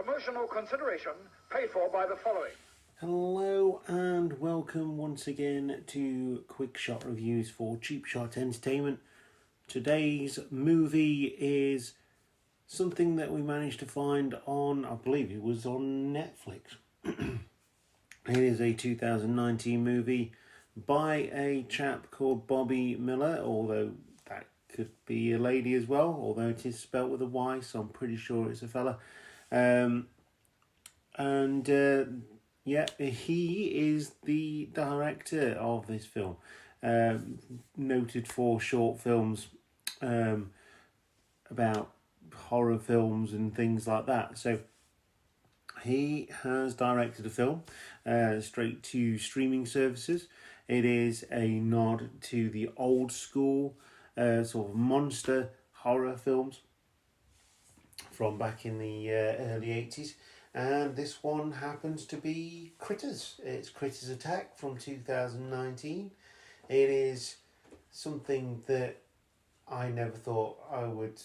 Promotional consideration paid for by the following. Hello and welcome once again to Quick Shot Reviews for Cheap Shot Entertainment. Today's movie is something that we managed to find on, I believe it was on Netflix. It is a 2019 movie by a chap called Bobby Miller, although that could be a lady as well, although it is spelt with a Y, so I'm pretty sure it's a fella. Yeah, he is the director of this film, noted for short films about horror films and things like that. So he has directed a film straight to streaming services. It is a nod to the old school sort of monster horror films from back in the early 80s. And this one happens to be Critters. It's Critters Attack from 2019. It is something that I never thought I would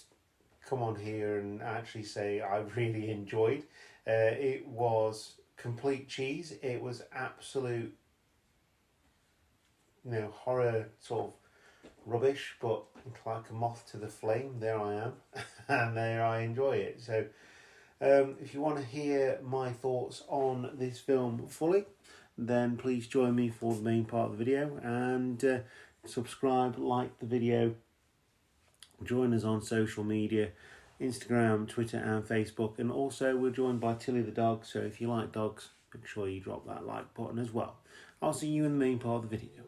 come on here and actually say I really enjoyed. It was complete cheese. It was absolute, horror sort of rubbish, but like a moth to the flame, there I am, and there I enjoy it. So if you want to hear my thoughts on this film fully, then please join me for the main part of the video and subscribe, like the video, join us on social media, Instagram, Twitter and Facebook, and also we're joined by Tilly the dog, so if you like dogs, make sure you drop that like button as well. I'll see you in the main part of the video.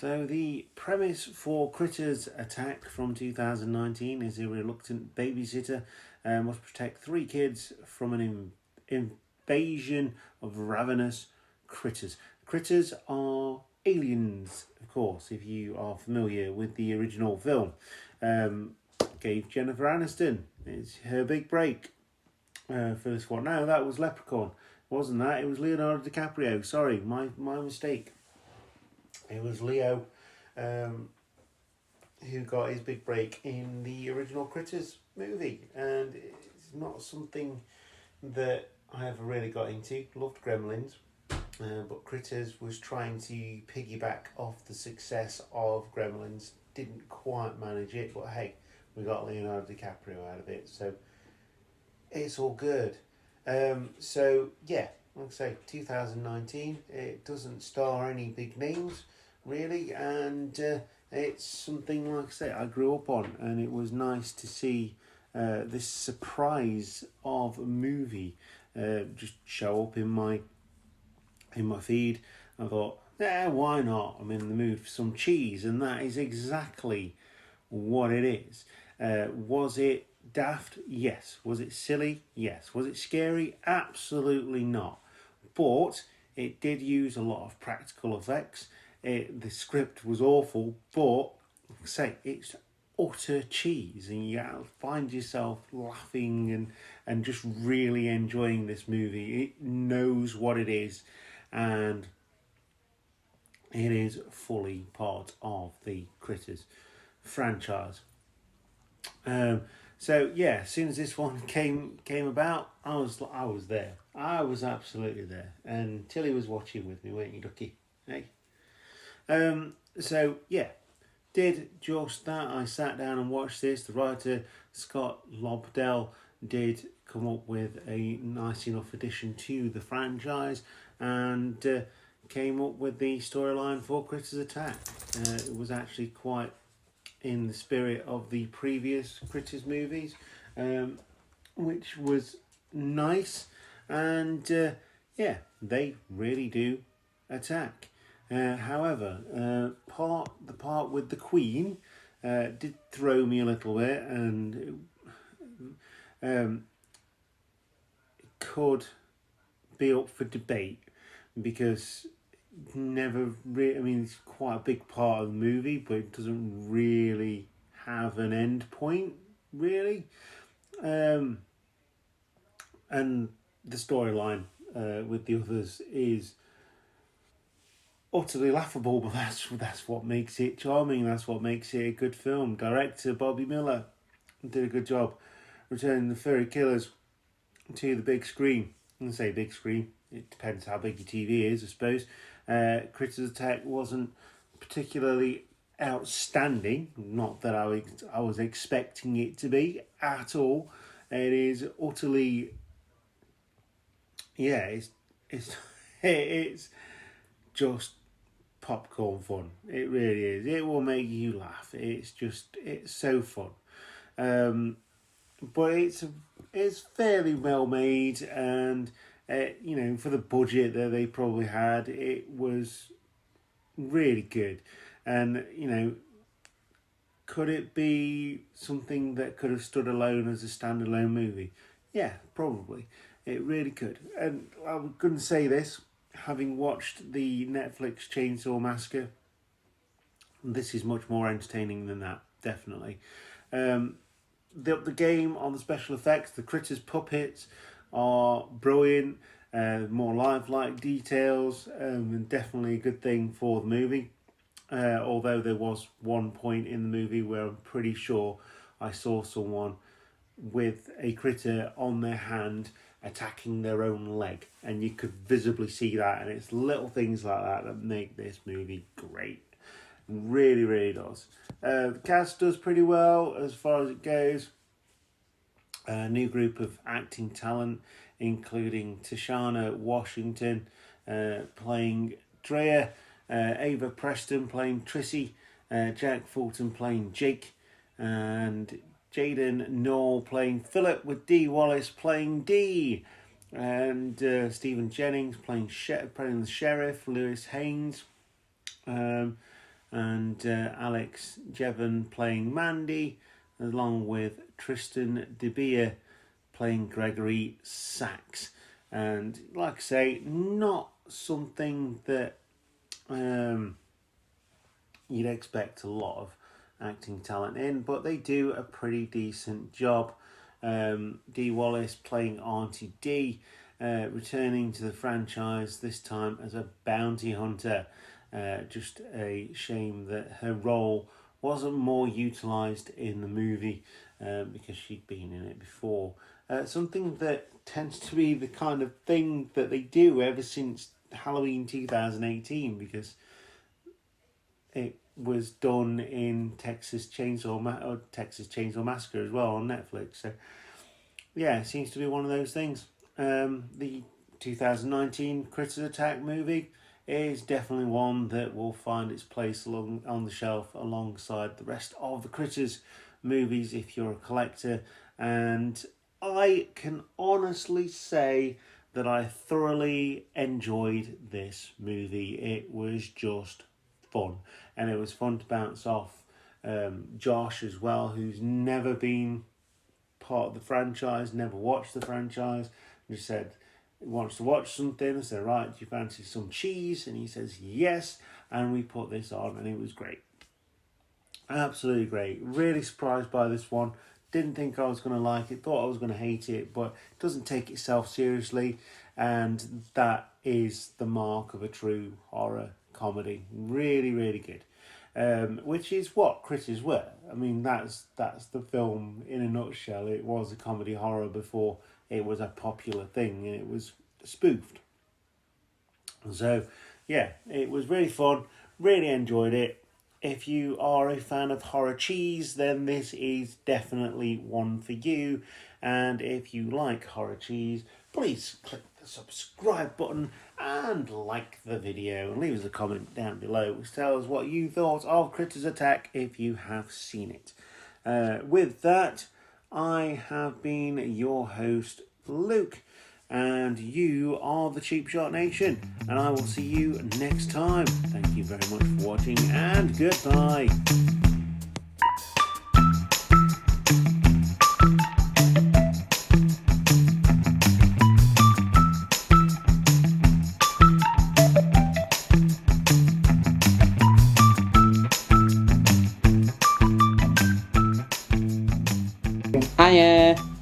So the premise for Critters Attack from 2019 is a reluctant babysitter must protect three kids from an invasion of ravenous critters. Critters are aliens, of course, if you are familiar with the original film. Gave Jennifer Aniston, it's her big break for this one. No, that was Leprechaun. Wasn't that? It was Leonardo DiCaprio. Sorry, my mistake. It was Leo who got his big break in the original Critters movie, and it's not something that I ever really got into. Loved Gremlins, but Critters was trying to piggyback off the success of Gremlins. Didn't quite manage it, but hey, we got Leonardo DiCaprio out of it, so it's all good. So yeah, like I say, 2019, it doesn't star any big names really, and it's something, like I say, I grew up on, and it was nice to see this surprise of a movie just show up in my feed. I thought, why not? I'm in the mood for some cheese, and that is exactly what it is. Was it daft? Yes. Was it silly? Yes. Was it scary? Absolutely not. But it did use a lot of practical effects. The script was awful, but say it's utter cheese, and you find yourself laughing and just really enjoying this movie. It knows what it is, and it is fully part of the Critters franchise. So yeah, as soon as this one came about, I was there. I was absolutely there, and Tilly was watching with me, weren't you, Ducky? Hey. So yeah, did just that. I sat down and watched this. The writer Scott Lobdell did come up with a nice enough addition to the franchise, and came up with the storyline for Critters Attack. It was actually quite in the spirit of the previous Critters movies, which was nice, and yeah, they really do attack. However, the part with the Queen, did throw me a little bit, and it could be up for debate because never really, I mean, it's quite a big part of the movie, but it doesn't really have an end point, really. And the storyline with the others is utterly laughable, but that's what makes it charming. That's what makes it a good film. Director Bobby Miller did a good job returning the furry killers to the big screen. I say big screen. It depends how big your TV is, I suppose. Critters Attack wasn't particularly outstanding. Not that I was expecting it to be at all. It is utterly, yeah, it's just popcorn fun. It really is. It will make you laugh. It's so fun. But it's fairly well made, and for the budget that they probably had, it was really good. And could it be something that could have stood alone as a standalone movie? Yeah, probably. It really could. And I'm going to say this, having watched the Netflix Chainsaw Massacre, this is much more entertaining than that, definitely. The game on the special effects, the Critters puppets are brilliant, more lifelike details, and definitely a good thing for the movie. Although there was one point in the movie where I'm pretty sure I saw someone with a critter on their hand attacking their own leg, and you could visibly see that, and it's little things like that that make this movie great. Really, really does. The cast does pretty well as far as it goes. A new group of acting talent, including Tashana Washington playing Drea, Ava Preston playing Trissy, Jack Fulton playing Jake, and Jaden Knoll playing Philip, with Dee Wallace playing Dee, and Stephen Jennings playing the sheriff, Lewis Haynes, and Alex Jevon playing Mandy, along with Tristan DeBeer playing Gregory Sachs. And like I say, not something that you'd expect a lot of acting talent in, but they do a pretty decent job. Dee Wallace playing Auntie D, returning to the franchise, this time as a bounty hunter. Just a shame that her role wasn't more utilised in the movie, because she'd been in it before. Something that tends to be the kind of thing that they do ever since Halloween 2018, because it was done in Texas Chainsaw Massacre as well on Netflix. So yeah, it seems to be one of those things. The 2019 Critters Attack movie is definitely one that will find its place on the shelf alongside the rest of the Critters movies if you're a collector. And I can honestly say that I thoroughly enjoyed this movie. It was just fun, and it was fun to bounce off Josh as well, who's never been part of the franchise, never watched the franchise, and just said he wants to watch something. I said, right, do you fancy some cheese? And he says yes, and we put this on, and it was great. Absolutely great. Really surprised by this one. Didn't think I was going to like it, thought I was going to hate it, but it doesn't take itself seriously, and that is the mark of a true horror comedy. Really, really good. Which is what Critters were. I mean, that's the film in a nutshell. It was a comedy horror before it was a popular thing, and it was spoofed. So, yeah, it was really fun. Really enjoyed it. If you are a fan of horror cheese, then this is definitely one for you. And if you like horror cheese, please click the subscribe button and like the video, and leave us a comment down below which tells us what you thought of Critters Attack if you have seen it. With that, I have been your host, Luke, and you are the Cheap Shot Nation, and I will see you next time. Thank you very much for watching, and goodbye. Hiya.